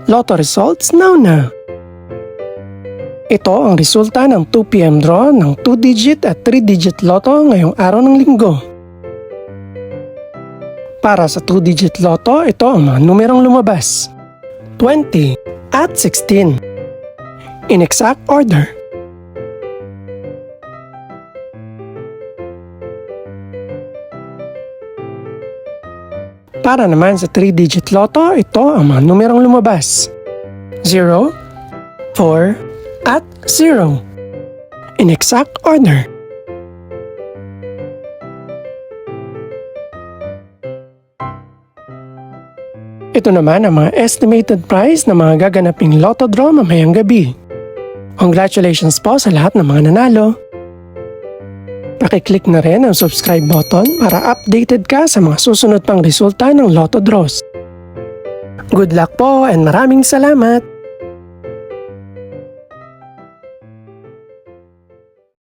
Lotto results now. Ito ang resulta ng 2 PM draw ng 2-digit at 3-digit lotto ngayong araw ng linggo. Para sa 2-digit lotto, ito ang mga numerong lumabas: 20 at 16. In exact order. Para naman sa 3-digit lotto, ito ang mga numerong lumabas: 0, 4, at 0. In exact order. Ito naman ang mga estimated price ng mga gaganaping lotto draw mamayang gabi. Congratulations po sa lahat ng mga nanalo. Pakiclick na rin ang subscribe button para updated ka sa mga susunod pang resulta ng lotto draws. Good luck po and maraming salamat!